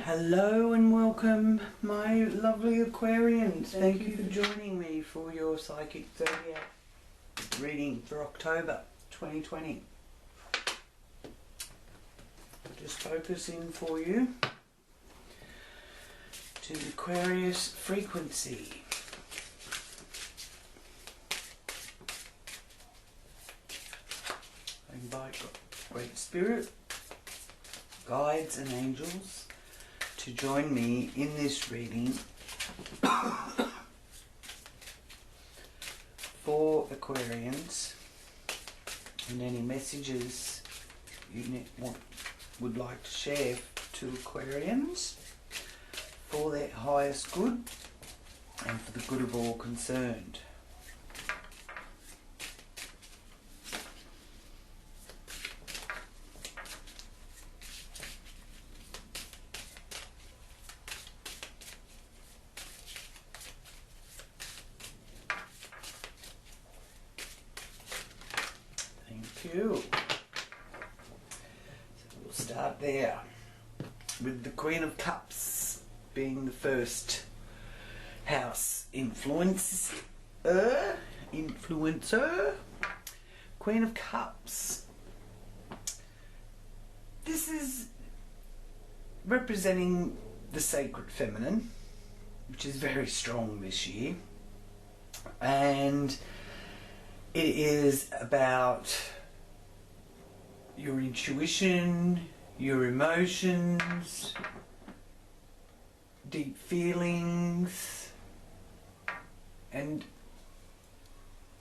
Hello and welcome, my lovely Aquarians. Thank you for joining me for your Psychic Zodiac reading for October 2020. Just focusing for you to the Aquarius frequency. I invite Great Spirit, guides and angels to join me in this reading for Aquarians, and any messages you would like to share to Aquarians for their highest good and for the good of all concerned. So we'll start there with the Queen of Cups being the first house influencer. Queen of Cups. This is representing the sacred feminine, which is very strong this year, and it is about your intuition, your emotions, deep feelings, and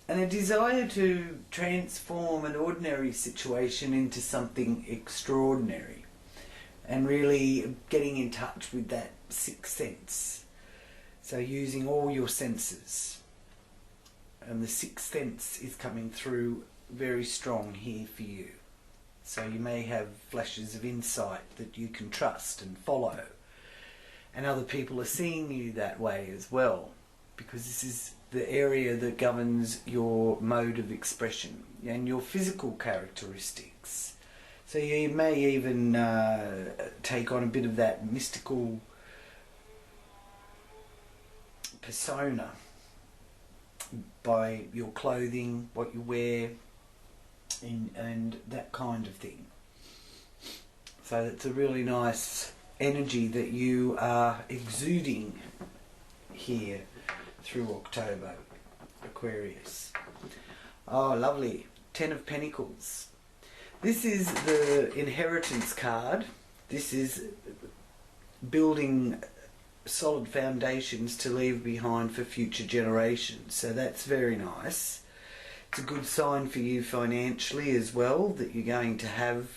a desire to transform an ordinary situation into something extraordinary, and really getting in touch with that sixth sense. So using all your senses, and the sixth sense is coming through very strong here for you. So you may have flashes of insight that you can trust and follow, and other people are seeing you that way as well, because this is the area that governs your mode of expression and your physical characteristics. So you may even take on a bit of that mystical persona by your clothing, what you wear, and that kind of thing. So it's a really nice energy that you are exuding here through October, Aquarius. Oh, lovely. 10 of Pentacles. This is the inheritance card. This is building solid foundations to leave behind for future generations. So that's very nice. It's a good sign for you financially as well, that you're going to have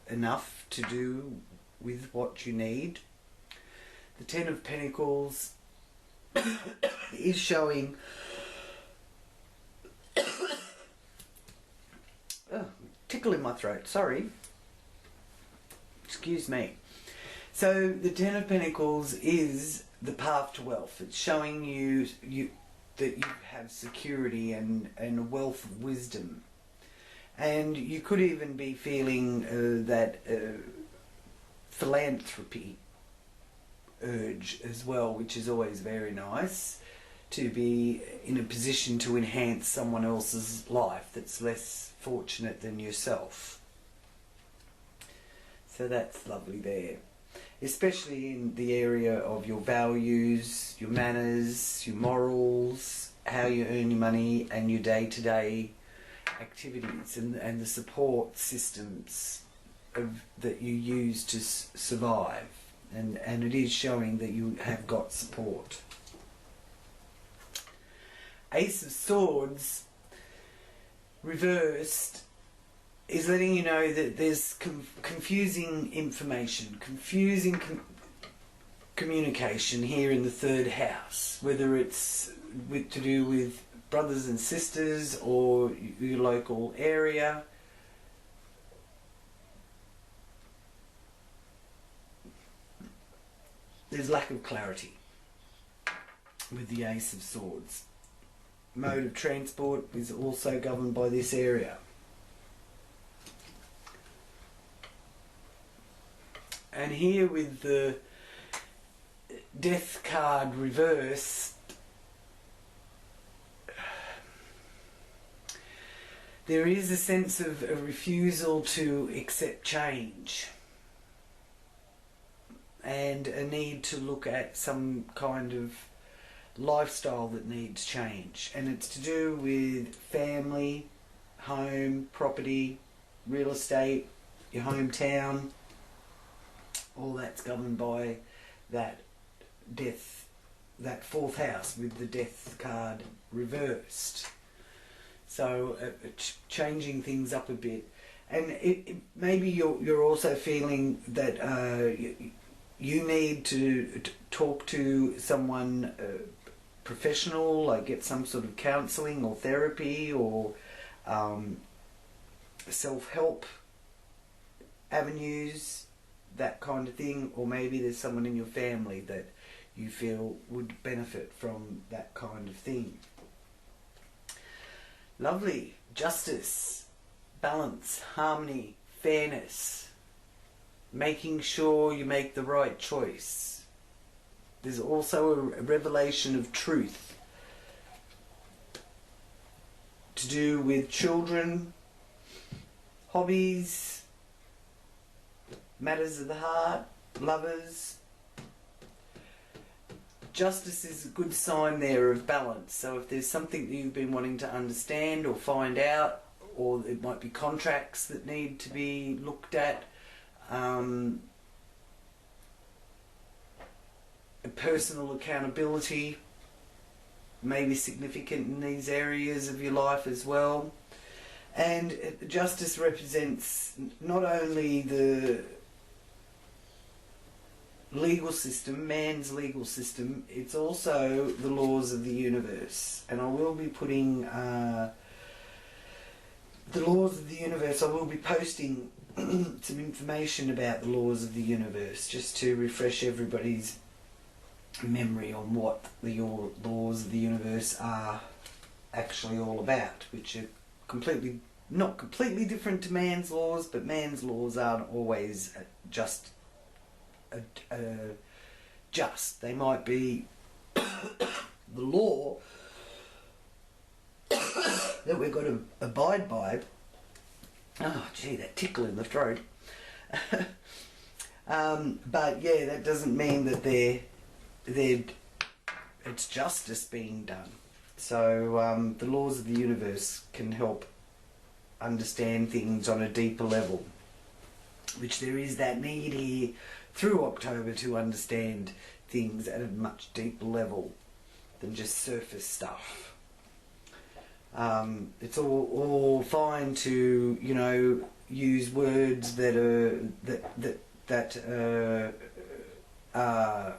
enough to do with what you need. The 10 of Pentacles is showing tickle in my throat, sorry. Excuse me. So the 10 of Pentacles is the path to wealth. It's showing you that you have security and a wealth of wisdom. And you could even be feeling that philanthropy urge as well, which is always very nice, to be in a position to enhance someone else's life that's less fortunate than yourself. So that's lovely there. Especially in the area of your values, your manners, your morals, how you earn your money, and your day-to-day activities, and the support systems that you use to survive. And it is showing that you have got support. Ace of Swords reversed is letting you know that there's confusing information, confusing communication here in the third house, whether it's to do with brothers and sisters or your local area. There's lack of clarity with the Ace of Swords. Mode of transport is also governed by this area. And here with the Death card reversed, there is a sense of a refusal to accept change and a need to look at some kind of lifestyle that needs change. And it's to do with family, home, property, real estate, your hometown. All that's governed by that death, that fourth house with the death card reversed. So changing things up a bit. And maybe you're also feeling that you need to talk to someone professional, like get some sort of counselling or therapy or self-help avenues, that kind of thing. Or maybe there's someone in your family that you feel would benefit from that kind of thing. Lovely. Justice, balance, harmony, fairness, making sure you make the right choice. There's also a revelation of truth to do with children, hobbies, matters of the heart, lovers. Justice is a good sign there of balance. So if there's something that you've been wanting to understand or find out, or it might be contracts that need to be looked at, personal accountability may be significant in these areas of your life as well. And justice represents not only the legal system, man's legal system, it's also the laws of the universe. And I will be putting the laws of the universe, I will be posting some information about the laws of the universe just to refresh everybody's memory on what the laws of the universe are actually all about, which are not completely different to man's laws, but man's laws aren't always just. They might be the law that we've got to abide by. Oh gee, that tickle in the throat. But yeah, that doesn't mean that it's justice being done. So the laws of the universe can help understand things on a deeper level, which there is that need here through October to understand things at a much deeper level than just surface stuff. It's all fine to, you know, use words that are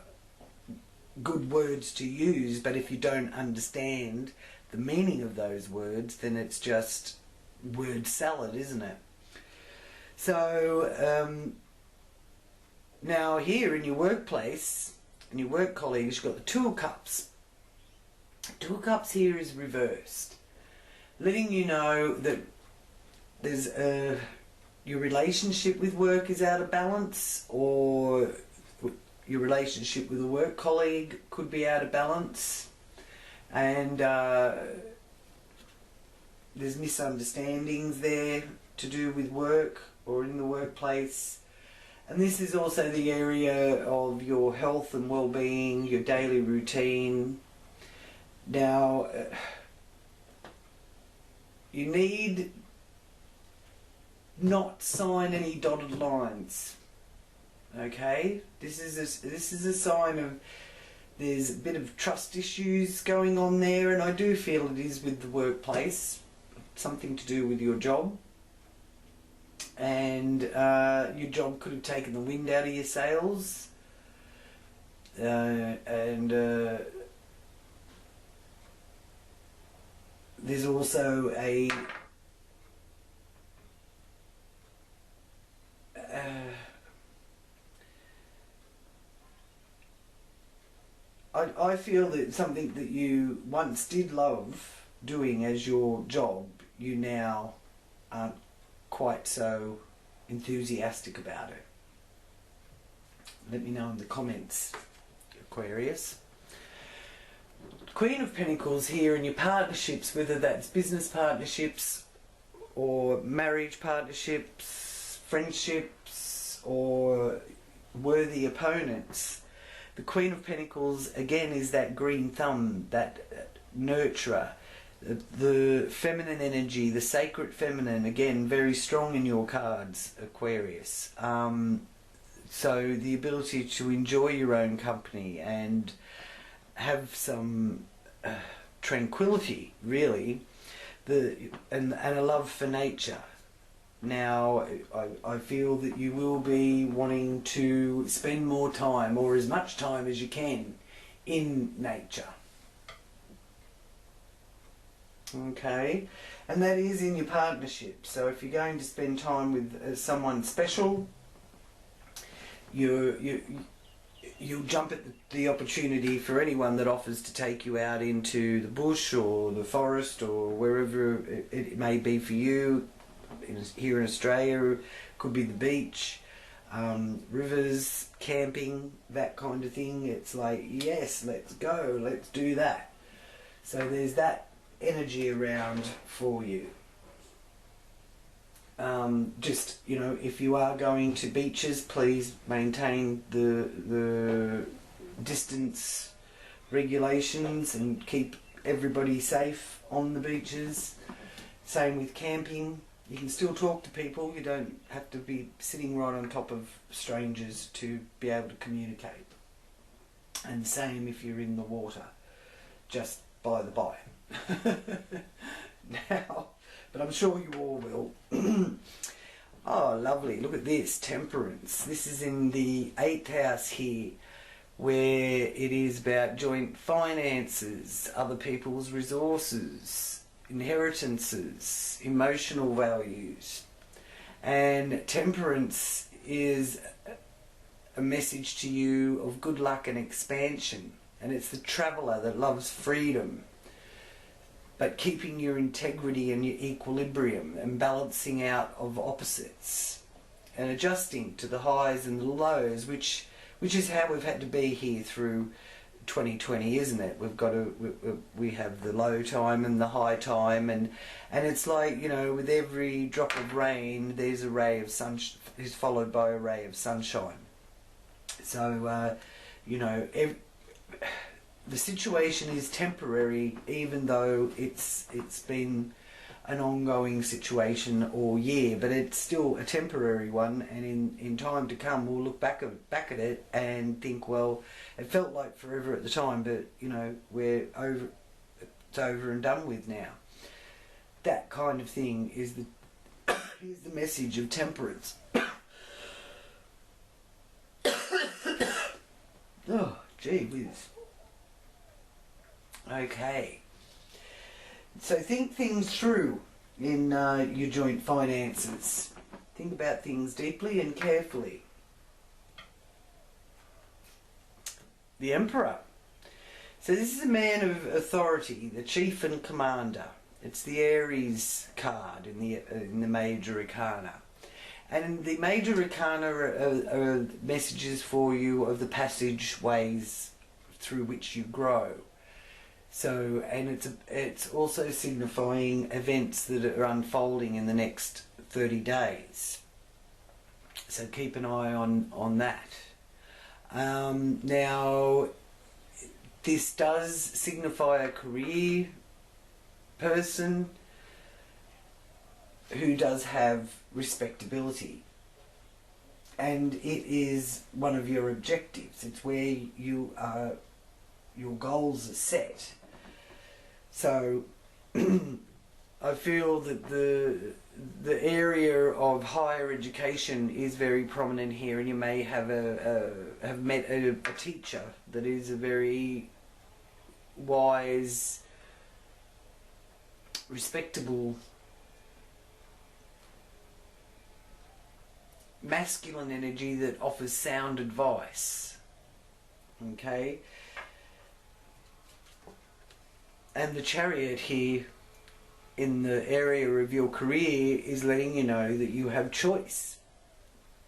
good words to use, but if you don't understand the meaning of those words, then it's just word salad, isn't it? So now here in your workplace, and your work colleagues, you've got the Two of Cups. Two of Cups here is reversed, letting you know that there's your relationship with work is out of balance, or your relationship with a work colleague could be out of balance, and there's misunderstandings there to do with work or in the workplace. And this is also the area of your health and well-being, your daily routine. Now, you need not sign any dotted lines. Okay, this is a sign of there's a bit of trust issues going on there, and I do feel it is with the workplace, something to do with your job. And your job could have taken the wind out of your sails, and there's also a I feel that something that you once did love doing as your job, you now aren't quite so enthusiastic about it. Let me know in the comments Aquarius. Queen of Pentacles here in your partnerships, whether that's business partnerships or marriage partnerships, friendships, or worthy opponents. The Queen of Pentacles again is that green thumb, that nurturer, the feminine energy, the sacred feminine, again very strong in your cards, Aquarius. So the ability to enjoy your own company and have some tranquility, really, and a love for nature. Now, I feel that you will be wanting to spend more time, or as much time as you can, in nature. Okay, and that is in your partnership. So if you're going to spend time with someone special, you'll jump at the opportunity for anyone that offers to take you out into the bush or the forest or wherever it may be for you. Here in Australia, could be the beach, rivers, camping, that kind of thing. It's like, yes, let's go, let's do that. So there's that energy around for you. Just, you know, if you are going to beaches, please maintain the distance regulations and keep everybody safe on the beaches. Same with camping. You can still talk to people. You don't have to be sitting right on top of strangers to be able to communicate. And same if you're in the water, just by the by. Now, but I'm sure you all will. Oh, lovely. Look at this, Temperance. This is in the 8th house here, where it is about joint finances, other people's resources, inheritances, emotional values. And Temperance is a message to you of good luck and expansion. And it's the traveller that loves freedom, but keeping your integrity and your equilibrium and balancing out of opposites and adjusting to the highs and the lows, which is how we've had to be here through 2020, isn't it? We have the low time and the high time, and it's like, you know, with every drop of rain there's a ray of sun is followed by a ray of sunshine. So you know, the situation is temporary, even though it's been an ongoing situation all year, but it's still a temporary one, and in time to come we'll look back at it and think, well, it felt like forever at the time, but you know, it's over and done with now. That kind of thing is the message of Temperance. Oh, gee whiz. Okay, so think things through in your joint finances. Think about things deeply and carefully. The Emperor. So this is a man of authority, the chief and commander. It's the Aries card in the major arcana. And the major arcana are messages for you of the passageways through which you grow. So, and it's also signifying events that are unfolding in the next 30 days. So keep an eye on that. Now, this does signify a career person who does have respectability. And it is one of your objectives. It's where your goals are set. So I feel that the area of higher education is very prominent here, and you may have met a teacher that is a very wise, respectable, masculine energy that offers sound advice. Okay? And the Chariot here in the area of your career is letting you know that you have choice.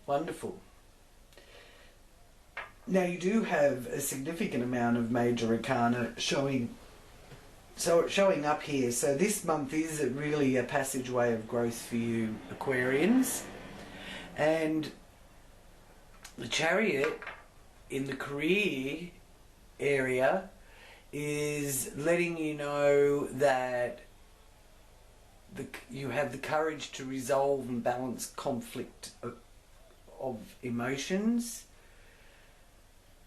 Wonderful. Now you do have a significant amount of major arcana showing up here. So this month is really a passageway of growth for you Aquarians. And the Chariot in the career area is letting you know that you have the courage to resolve and balance conflict of emotions,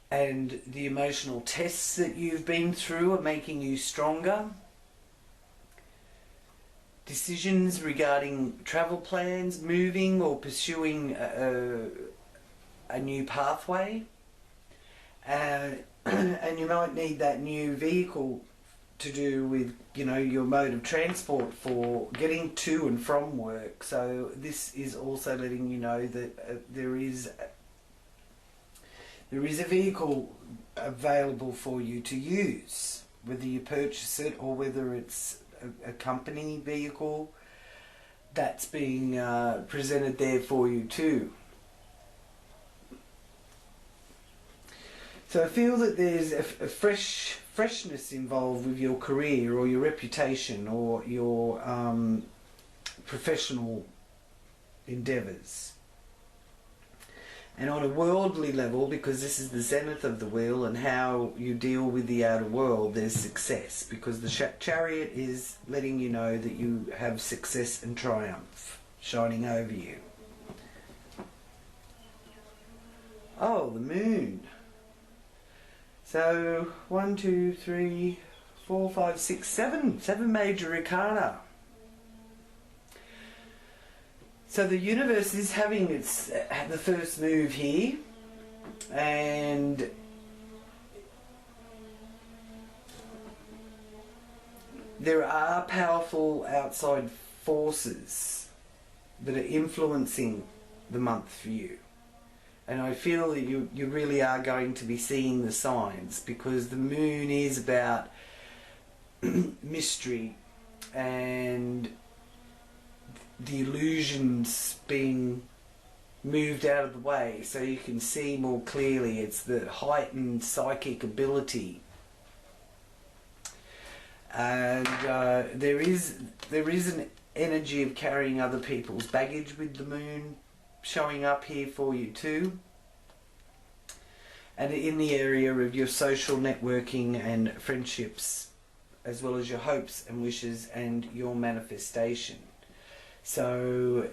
and the emotional tests that you've been through are making you stronger. Decisions regarding travel plans, moving or pursuing a new pathway, and you might need that new vehicle to do with, you know, your mode of transport for getting to and from work. So this is also letting you know that there is a vehicle available for you to use, whether you purchase it or whether it's a company vehicle that's being presented there for you too. So I feel that there's a freshness involved with your career or your reputation or your professional endeavours. And on a worldly level, because this is the zenith of the wheel and how you deal with the outer world, there's success, because the Chariot is letting you know that you have success and triumph shining over you. Oh, the moon. So 1, 2, 3, 4, 5, 6, 7 major arcana. So the universe is having the first move here, and there are powerful outside forces that are influencing the month for you. And I feel that you really are going to be seeing the signs, because the moon is about mystery and the illusions being moved out of the way so you can see more clearly. It's the heightened psychic ability. And there is an energy of carrying other people's baggage with the moon showing up here for you too, and in the area of your social networking and friendships, as well as your hopes and wishes and your manifestation. So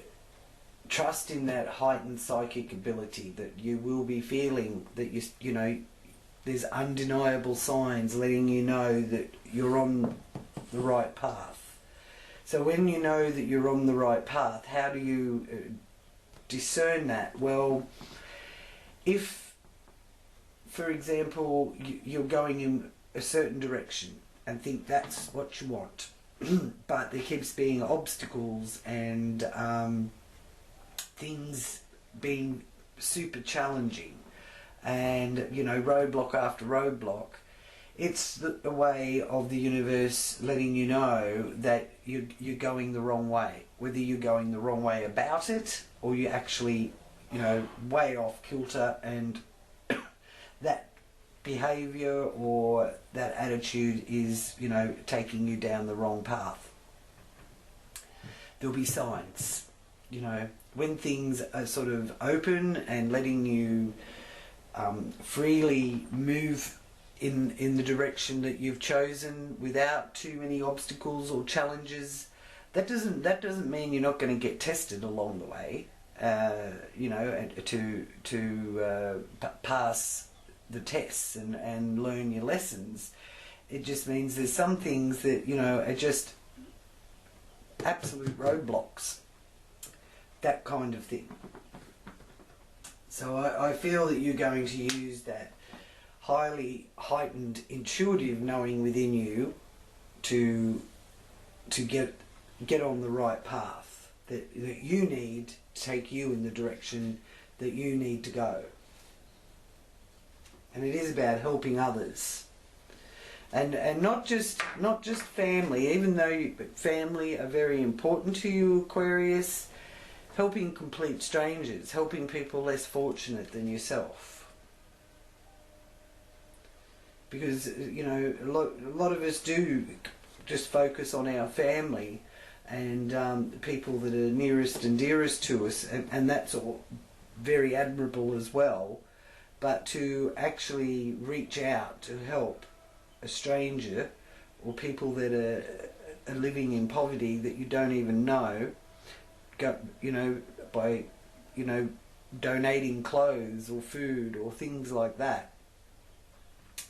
trust in that heightened psychic ability that you will be feeling, that you know there's undeniable signs letting you know that you're on the right path. So when you know that you're on the right path, how do you discern that? Well, if, for example, you're going in a certain direction and think that's what you want, but there keeps being obstacles and things being super challenging, and you know, roadblock after roadblock, it's the way of the universe letting you know that you're going the wrong way, whether you're going the wrong way about it or you're actually, you know, way off kilter, and that behaviour or that attitude is, you know, taking you down the wrong path. There'll be signs, you know, when things are sort of open and letting you freely move in the direction that you've chosen without too many obstacles or challenges. That doesn't mean you're not going to get tested along the way, you know, to pass the tests and learn your lessons. It just means there's some things that, you know, are just absolute roadblocks, that kind of thing. So I feel that you're going to use that highly heightened intuitive knowing within you to get on the right path that you need to take you in the direction that you need to go. And it is about helping others, and not just family, even though family are very important to you, Aquarius. Helping complete strangers, helping people less fortunate than yourself. because you know a lot of us do just focus on our family and people that are nearest and dearest to us, and that's all very admirable as well. But to actually reach out to help a stranger or people that are living in poverty that you don't even know, by donating clothes or food or things like that,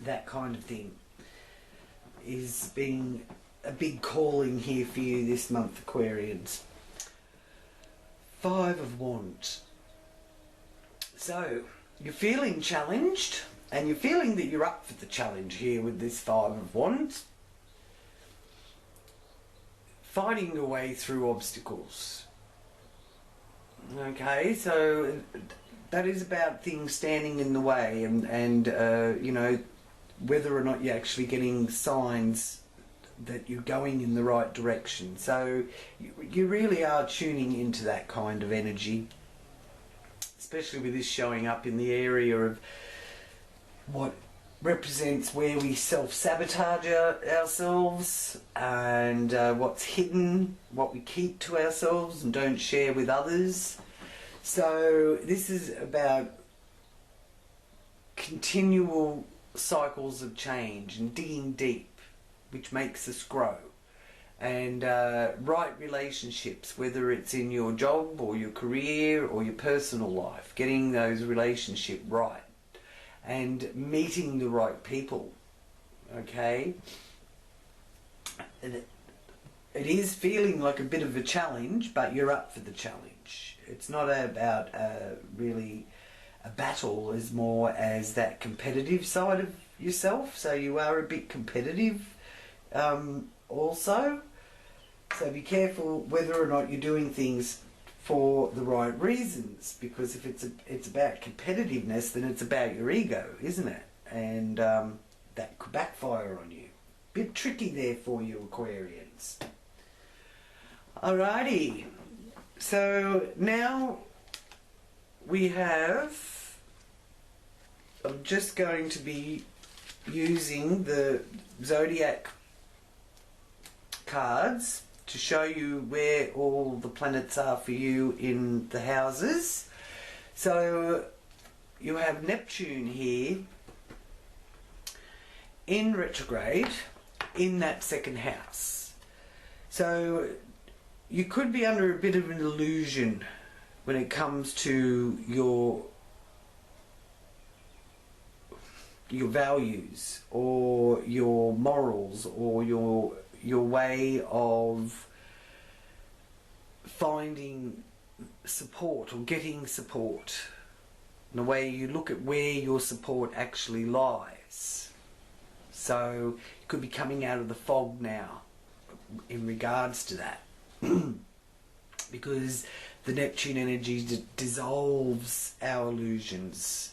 that kind of thing is being a big calling here for you this month, Aquarians. 5 of Wands. So you're feeling challenged, and you're feeling that you're up for the challenge here with this 5 of Wands. Fighting your way through obstacles. Okay, so that is about things standing in the way, and whether or not you're actually getting signs that you're going in the right direction. So you really are tuning into that kind of energy, especially with this showing up in the area of what represents where we self-sabotage ourselves, and what's hidden, what we keep to ourselves and don't share with others. So this is about continual cycles of change and digging deep, which makes us grow. And right relationships, whether it's in your job or your career or your personal life, getting those relationships right and meeting the right people. Okay, it is feeling like a bit of a challenge, but you're up for the challenge. It's not about really a battle, as more as that competitive side of yourself. So you are a bit competitive also. So be careful whether or not you're doing things for the right reasons, because if it's about competitiveness, then it's about your ego, isn't it? And that could backfire on you. Bit tricky there for you, Aquarians. Alrighty, so now we have, I'm just going to be using the Zodiac cards to show you where all the planets are for you in the houses. So you have Neptune here in retrograde in that second house. So you could be under a bit of an illusion when it comes to your values or your morals or your way of finding support or getting support, and the way you look at where your support actually lies. So you could be coming out of the fog now in regards to that, because the Neptune energy dissolves our illusions.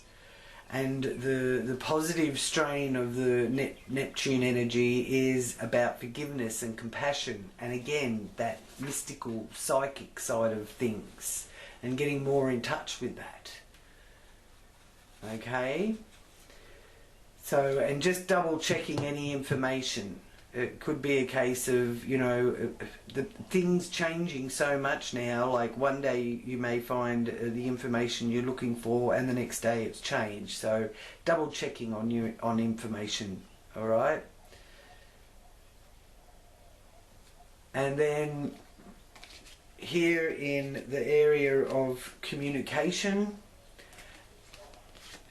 And the positive strain of the Neptune energy is about forgiveness and compassion, and again that mystical psychic side of things, and getting more in touch with that. Okay, so, and just double checking any information. It could be a case of, the things changing so much now, like one day you may find the information you're looking for and the next day it's changed. So double checking on information, alright? And then here in the area of communication,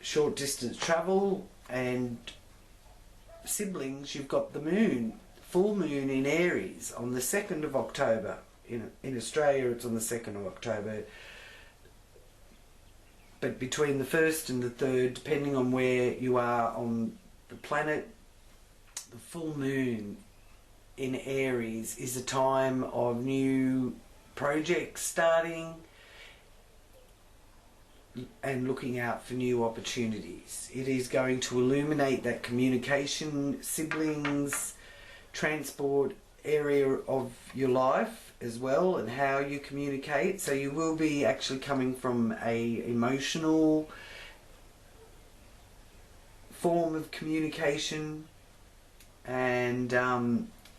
short distance travel and siblings, you've got the moon, full moon in Aries on the 2nd of October. In Australia it's on the 2nd of October, but between the 1st and the 3rd, depending on where you are on the planet, the full moon in Aries is a time of new projects starting and looking out for new opportunities. It is going to illuminate that communication, siblings, transport area of your life as well, and how you communicate. So you will be actually coming from a emotional form of communication, and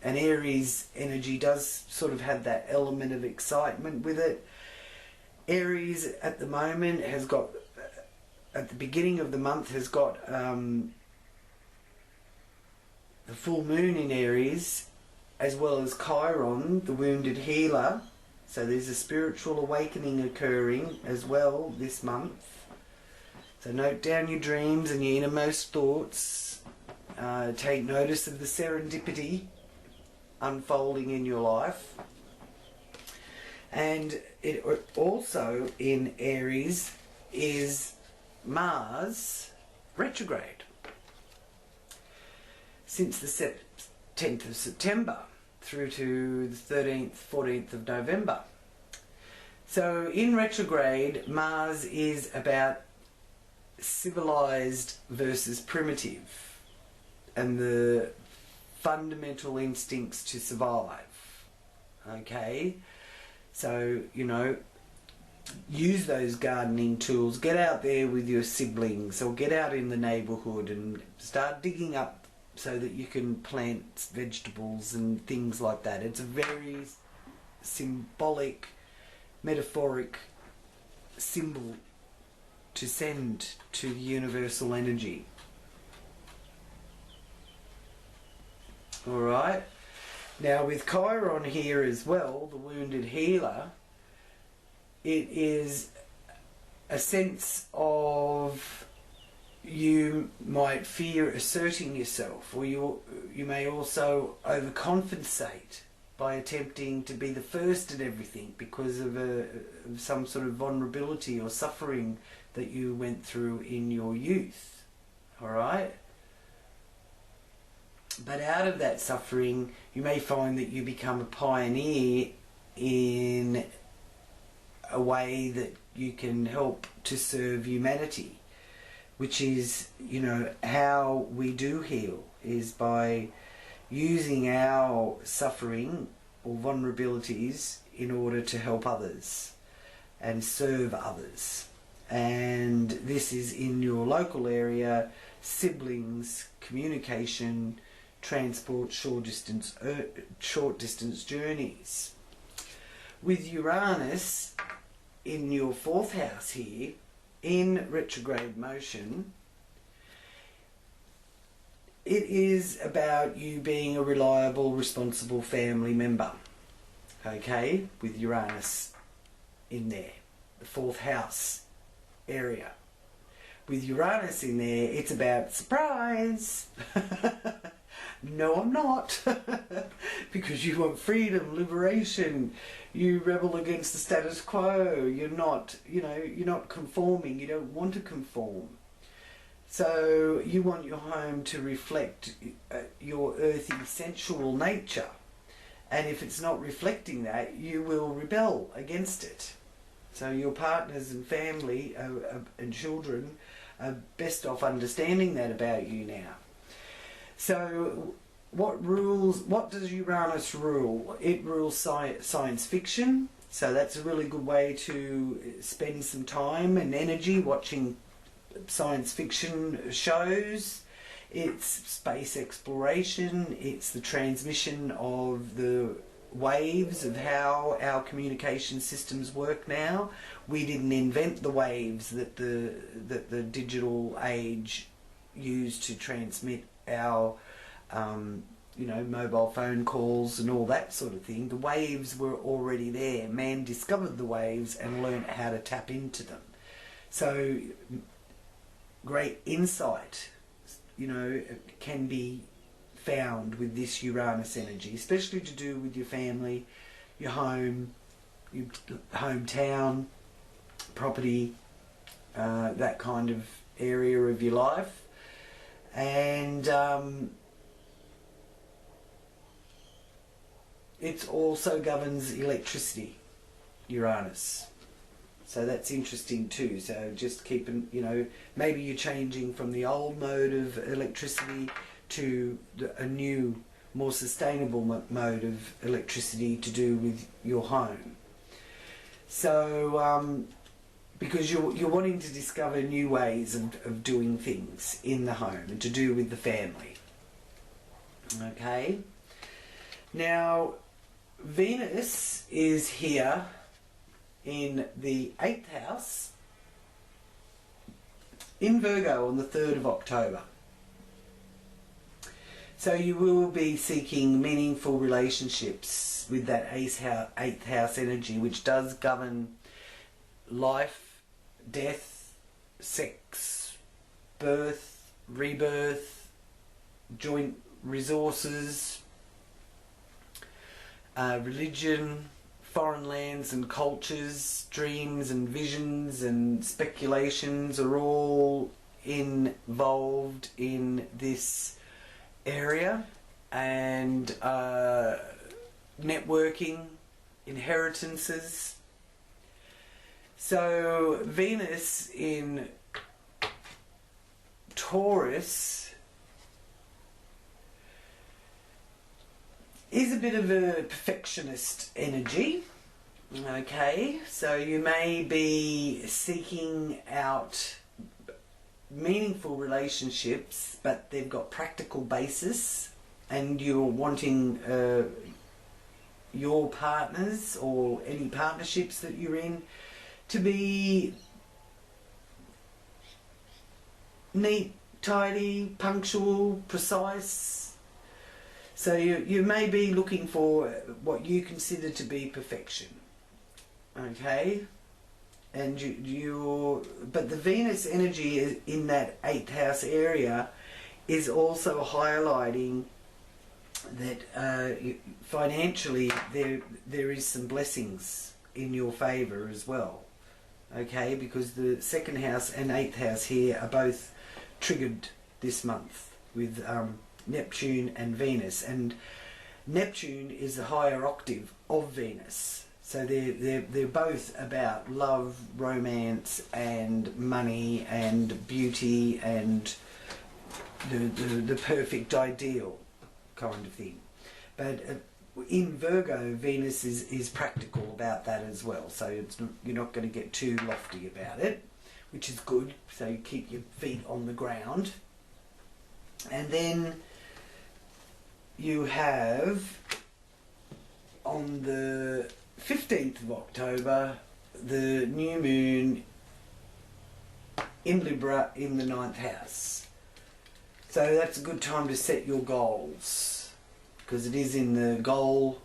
Aries energy does sort of have that element of excitement with it. Aries at the moment has got, at the beginning of the month, has got the full moon in Aries, as well as Chiron, the wounded healer. So there's a spiritual awakening occurring as well this month. So note down your dreams and your innermost thoughts. Take notice of the serendipity unfolding in your life. And it also in Aries is Mars retrograde since the 10th of September through to the 13th, 14th of November. So in retrograde, Mars is about civilized versus primitive and the fundamental instincts to survive. Okay? So, you know, use those gardening tools. Get out there with your siblings or get out in the neighbourhood and start digging up so that you can plant vegetables and things like that. It's a very symbolic, metaphoric symbol to send to the universal energy. Alright? Now with Chiron here as well, the wounded healer, it is a sense of you might fear asserting yourself, or you may also overcompensate by attempting to be the first at everything because of some sort of vulnerability or suffering that you went through in your youth. Alright? But out of that suffering, you may find that you become a pioneer in a way that you can help to serve humanity, which is, you know, how we do heal, is by using our suffering or vulnerabilities in order to help others and serve others. And this is in your local area, siblings, communication, transport, short distance journeys. With Uranus in your 4th house here, in retrograde motion, it is about you being a reliable, responsible family member. Okay, with Uranus in there, the 4th house area. With Uranus in there, it's about surprise. No, I'm not. Because you want freedom, liberation. You rebel against the status quo. You're not, you know, you're not conforming. You don't want to conform. So you want your home to reflect your earthy, sensual nature. And if it's not reflecting that, you will rebel against it. So your partners and family and children are best off understanding that about you now. So what does Uranus rule? It rules science fiction. So that's a really good way to spend some time and energy watching science fiction shows. It's space exploration. It's the transmission of the waves of how our communication systems work now. We didn't invent the waves that the digital age used to transmit our you know, mobile phone calls and all that sort of thing. The waves were already there. Man discovered the waves and learned how to tap into them. So great insight, you know, can be found with this Uranus energy, especially to do with your family, your home, your hometown, property, that kind of area of your life. And it also governs electricity, Uranus. So that's interesting too. So just keeping, you know, maybe you're changing from the old mode of electricity to a new, more sustainable mode of electricity to do with your home. So because you're wanting to discover new ways of doing things in the home and to do with the family. Okay. Now, Venus is here in the 8th house in Virgo on the 3rd of October. So you will be seeking meaningful relationships with that 8th house energy, which does govern life, death, sex, birth, rebirth, joint resources, religion, foreign lands and cultures, dreams and visions and speculations are all involved in this area, and networking, inheritances. So Venus in Taurus is a bit of a perfectionist energy. Okay, so you may be seeking out meaningful relationships, but they've got practical basis, and you're wanting your partners or any partnerships that you're in to be neat, tidy, punctual, precise. So you may be looking for what you consider to be perfection. Okay, and but the Venus energy in that 8th house area is also highlighting that financially there is some blessings in your favour as well. Okay, because the 2nd house and 8th house here are both triggered this month with Neptune and Venus, and Neptune is the higher octave of Venus. So they're both about love, romance, and money, and beauty, and the perfect ideal kind of thing. But in Virgo, Venus is practical about that as well. So you're not going to get too lofty about it, which is good. So you keep your feet on the ground. And then you have on the 15th of October the new moon in Libra in the 9th house. So that's a good time to set your goals, because it is in the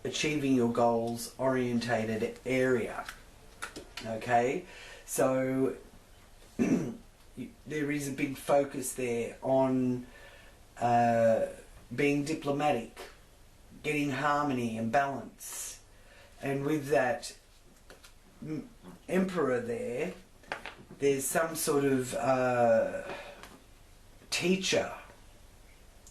achieving your goals orientated area. Okay, so there is a big focus there on being diplomatic, getting harmony and balance. And with that Emperor there's some sort of teacher.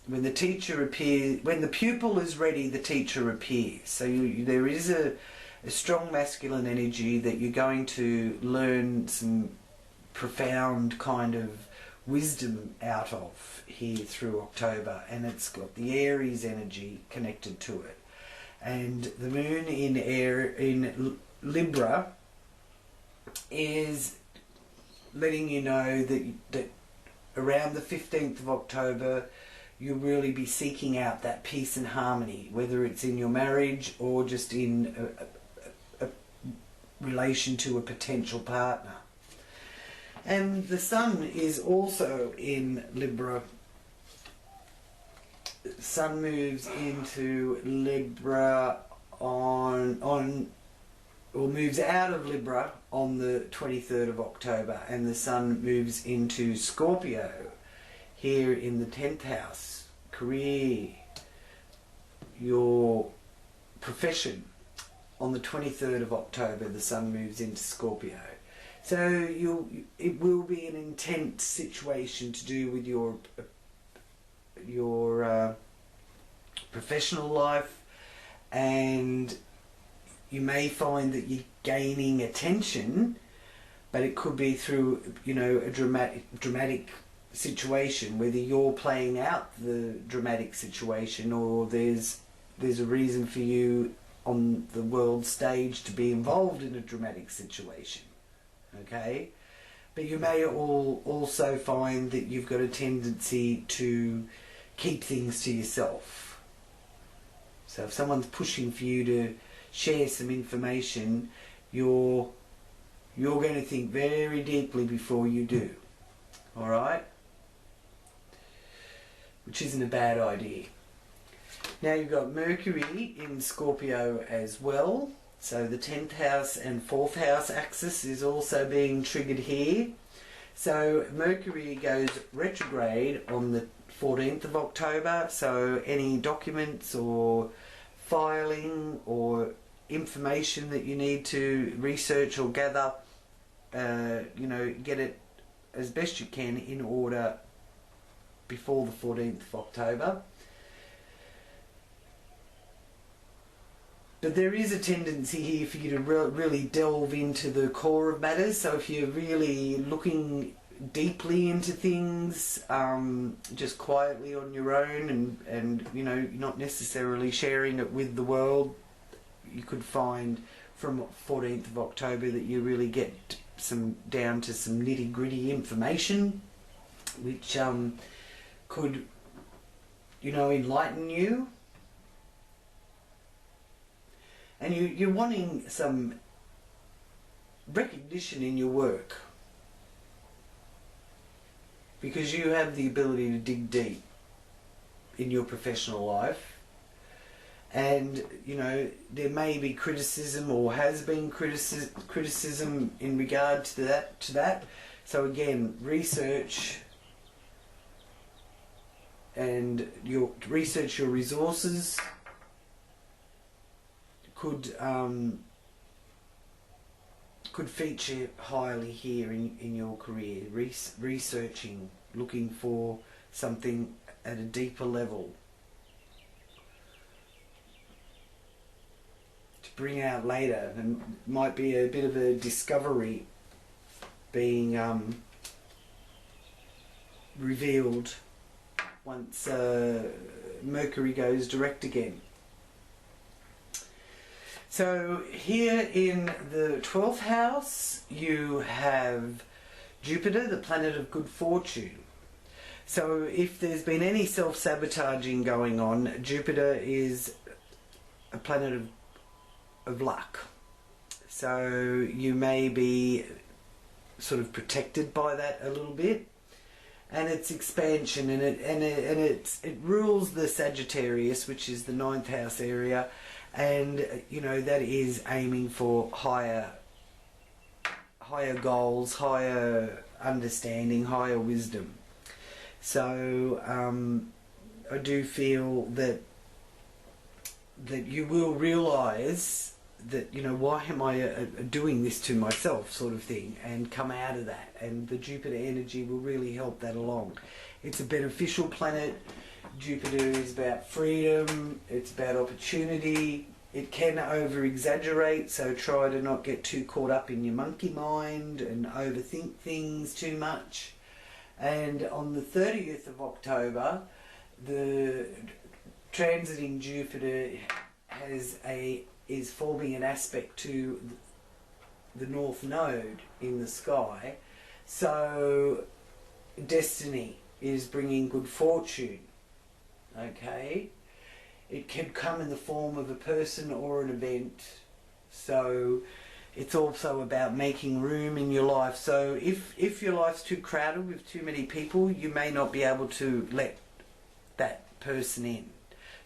When the teacher appears, when the pupil is ready, the teacher appears. So there is a strong masculine energy that you're going to learn some profound kind of wisdom out of here through October, and it's got the Aries energy connected to it. And the moon in Libra is letting you know that around the 15th of October you'll really be seeking out that peace and harmony, whether it's in your marriage or just in a relation to a potential partner. And the Sun is also in Libra. Sun moves into Libra moves out of Libra on the 23rd of October, and the Sun moves into Scorpio here in the 10th house. Career, your profession. On the 23rd of October the Sun moves into Scorpio. So it will be an intense situation to do with your professional life, and you may find that you're gaining attention, but it could be through a dramatic situation, whether you're playing out the dramatic situation or there's a reason for you on the world stage to be involved in a dramatic situation. okay? But you may also find that you've got a tendency to keep things to yourself. So if someone's pushing for you to share some information, you're going to think very deeply before you do. Alright? Which isn't a bad idea. Now you've got Mercury in Scorpio as well. So the 10th house and 4th house axis is also being triggered here. So Mercury goes retrograde on the 14th of October. So any documents or filing or information that you need to research or gather, you know, get it as best you can in order before the 14th of October. But there is a tendency here for you to really delve into the core of matters. So if you're really looking deeply into things, just quietly on your own and you know, not necessarily sharing it with the world, you could find from 14th of October that you really get down to some nitty-gritty information, which could, you know, enlighten you. And you're wanting some recognition in your work, because you have the ability to dig deep in your professional life, and you know, there may be criticism or has been criticism in regard to that. So again, research and research your resources could feature highly here in your career. Researching, looking for something at a deeper level to bring out later, and might be a bit of a discovery being revealed once Mercury goes direct again. So here in the 12th house you have Jupiter, the planet of good fortune. So if there's been any self-sabotaging going on, Jupiter is a planet of luck. So you may be sort of protected by that a little bit. And its expansion, and it rules the Sagittarius, which is the 9th house area. And you know, that is aiming for higher goals, higher understanding, higher wisdom. So I do feel that you will realise that, you know, why am I doing this to myself, sort of thing, and come out of that. And the Jupiter energy will really help that along. It's a beneficial planet. Jupiter is about freedom, it's about opportunity. It can over-exaggerate, so try to not get too caught up in your monkey mind and overthink things too much. And on the 30th of October, the transiting Jupiter is forming an aspect to the North Node in the sky. So destiny is bringing good fortune. Okay, it can come in the form of a person or an event. So it's also about making room in your life. So if your life's too crowded with too many people, you may not be able to let that person in.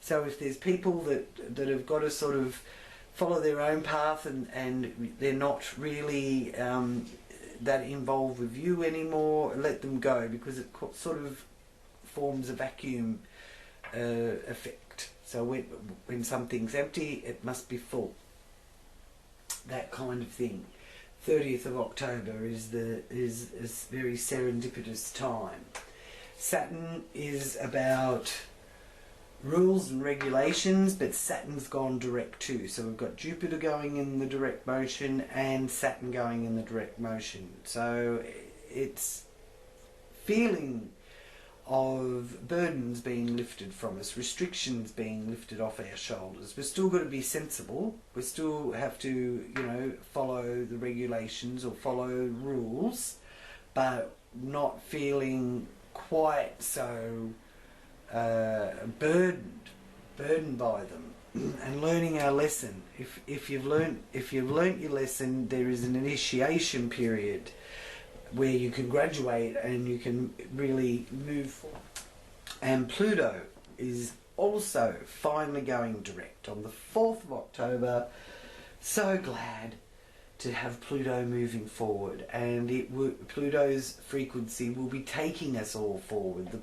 So if there's people that have got to sort of follow their own path and they're not really that involved with you anymore, let them go, because it sort of forms a vacuum effect. So when something's empty, it must be full. That kind of thing. 30th of October is very serendipitous time. Saturn is about rules and regulations, but Saturn's gone direct too. So we've got Jupiter going in the direct motion and Saturn going in the direct motion. So it's feeling of burdens being lifted from us, restrictions being lifted off our shoulders. We're still got to be sensible. We still have to, you know, follow the regulations or follow rules, but not feeling quite so burdened by them, and learning our lesson. If you've learnt your lesson, there is an initiation period where you can graduate and you can really move forward. And Pluto is also finally going direct on the 4th of October. So glad to have Pluto moving forward, and Pluto's frequency will be taking us all forward. The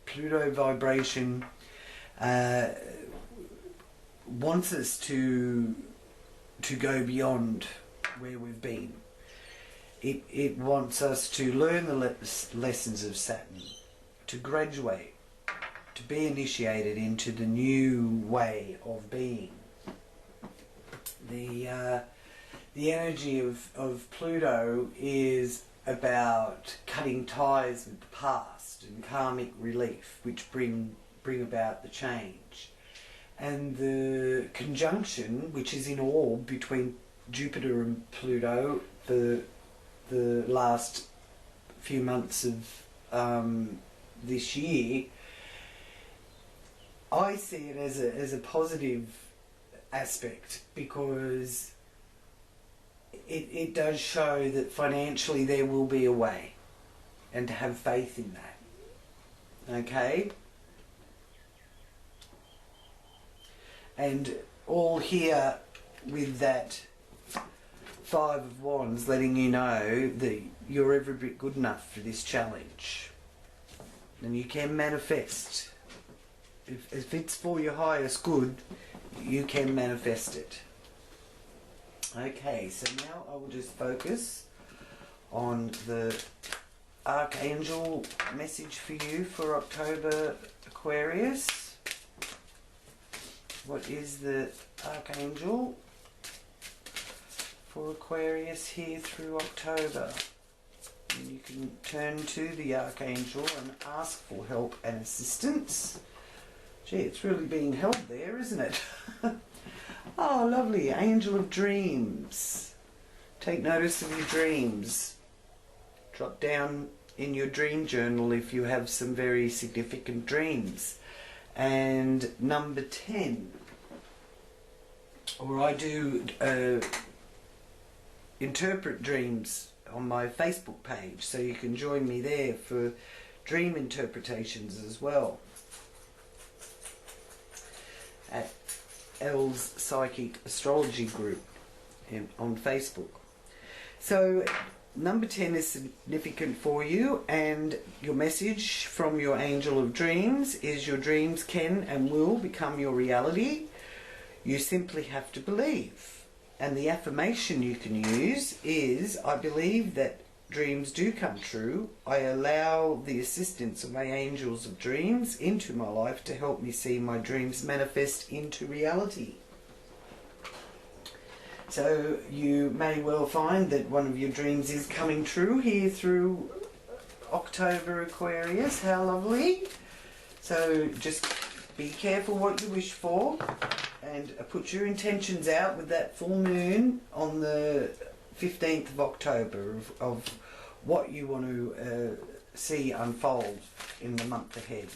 Pluto vibration wants us to go beyond where we've been. It wants us to learn the lessons of Saturn, to graduate, to be initiated into the new way of being. The energy of Pluto is about cutting ties with the past and karmic relief, which bring about the change. And the conjunction, which is in orb between Jupiter and Pluto, the last few months of this year, I see it as a positive aspect, because it does show that financially there will be a way, and to have faith in that. Okay? And all here with that 5 of Wands letting you know that you're every bit good enough for this challenge. And you can manifest. If it's for your highest good, you can manifest it. Okay, so now I will just focus on the Archangel message for you for October, Aquarius. What is the Archangel for Aquarius here through October? And you can turn to the Archangel and ask for help and assistance. Gee, it's really being held there, isn't it? Oh, lovely. Angel of Dreams. Take notice of your dreams. Jot down in your dream journal if you have some very significant dreams. And number 10. Or I do interpret dreams on my Facebook page, so you can join me there for dream interpretations as well. At Elle's Psychic Astrology group on Facebook. So number 10 is significant for you, and your message from your Angel of Dreams is your dreams can and will become your reality. You simply have to believe. And the affirmation you can use is, I believe that dreams do come true. I allow the assistance of my angels of dreams into my life to help me see my dreams manifest into reality. So you may well find that one of your dreams is coming true here through October, Aquarius. How lovely. So just be careful what you wish for, and put your intentions out with that full moon on the 15th of October of what you want to see unfold in the month ahead.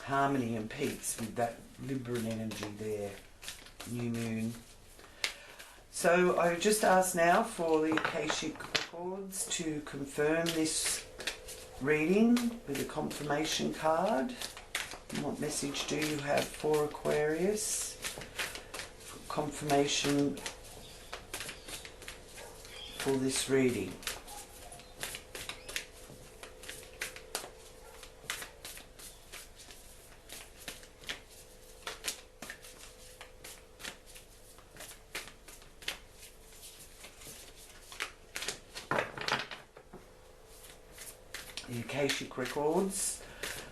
Harmony and peace with that Libran energy there, new moon. So I just ask now for the Akashic Records to confirm this reading with a confirmation card. And what message do you have for Aquarius? Confirmation for this reading. The Akashic Records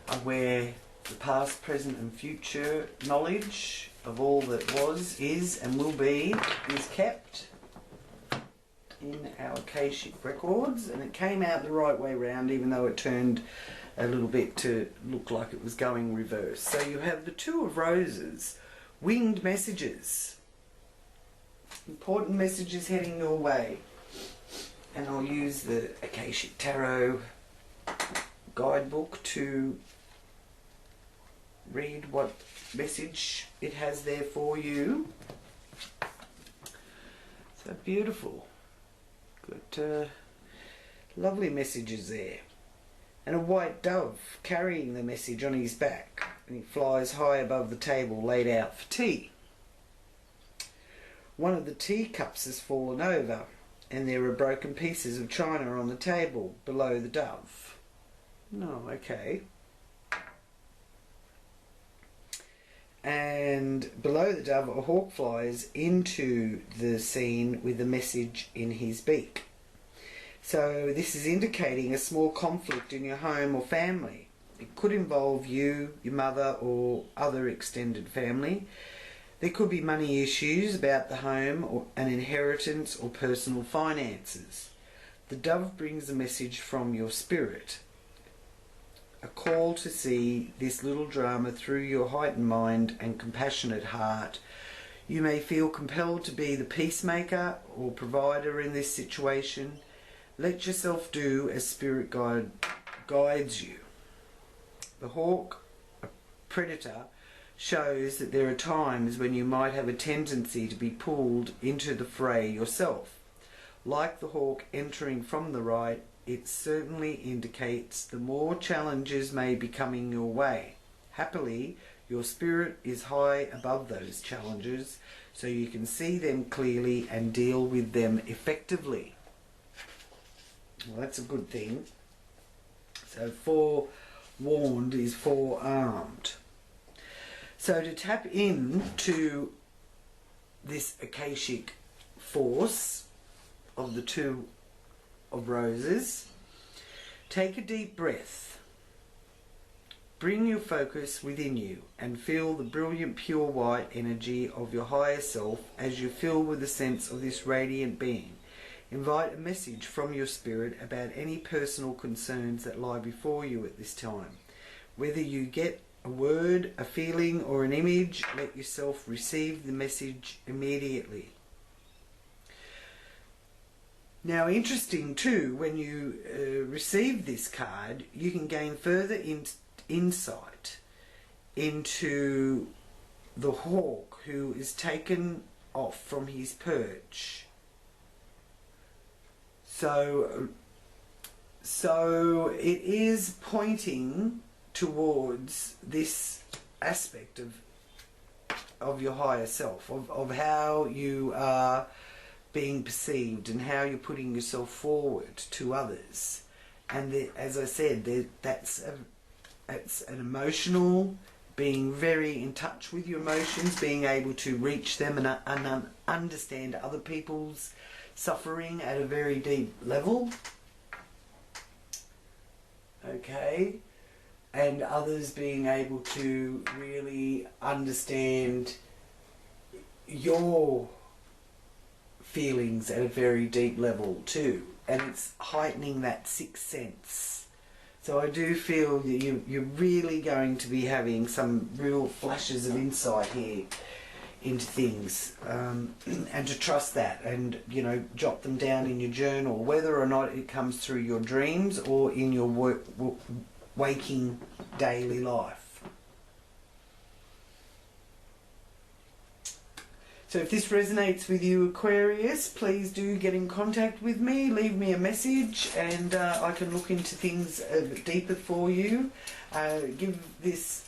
are where the past, present and future knowledge of all that was, is and will be is kept. in our Akashic records, and it came out the right way round, even though it turned a little bit to look like it was going reverse. So you have the Two of Roses, winged messages, important messages heading your way. And I'll use the Akashic Tarot guidebook to read what message it has there for you. So beautiful. Got lovely messages there. And a white dove carrying the message on his back, and he flies high above the table laid out for tea. One of the teacups has fallen over, and there are broken pieces of china on the table below the dove. No, okay. And below the dove, a hawk flies into the scene with a message in his beak. So this is indicating a small conflict in your home or family. It could involve you, your mother, or other extended family. There could be money issues about the home, or an inheritance, or personal finances. The dove brings a message from your spirit, a call to see this little drama through your heightened mind and compassionate heart. You may feel compelled to be the peacemaker or provider in this situation. Let yourself do as spirit guides you. The hawk, a predator, shows that there are times when you might have a tendency to be pulled into the fray yourself. Like the hawk entering from the right, it certainly indicates the more challenges may be coming your way. Happily, your spirit is high above those challenges, so you can see them clearly and deal with them effectively. Well, that's a good thing. So forewarned is forearmed. So to tap into this Akashic force of the Two of Roses, take a deep breath. Bring your focus within you and feel the brilliant pure white energy of your higher self as you fill with a sense of this radiant being. Invite a message from your spirit about any personal concerns that lie before you at this time. Whether you get a word, a feeling, or an image, let yourself receive the message immediately. Now, interesting too, when you receive this card, you can gain further insight into the hawk who is taken off from his perch. So it is pointing towards this aspect of your higher self, of how you are being perceived and how you're putting yourself forward to others. And as I said, that's an emotional, being very in touch with your emotions, being able to reach them and understand other people's suffering at a very deep level. Okay. And others being able to really understand your feelings at a very deep level too, and it's heightening that sixth sense. So I do feel that you're really going to be having some real flashes of insight here into things, and to trust that, and jot them down in your journal, whether or not it comes through your dreams or in your waking daily life. So if this resonates with you, Aquarius, please do get in contact with me, leave me a message, and I can look into things a bit deeper for you. Give this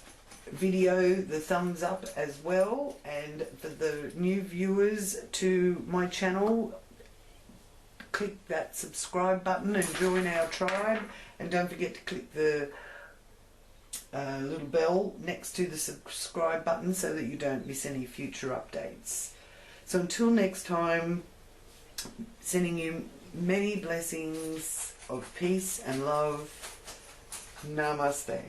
video the thumbs up as well, and for the new viewers to my channel, click that subscribe button and join our tribe, and don't forget to click the little bell next to the subscribe button so that you don't miss any future updates. So until next time, sending you many blessings of peace and love. Namaste.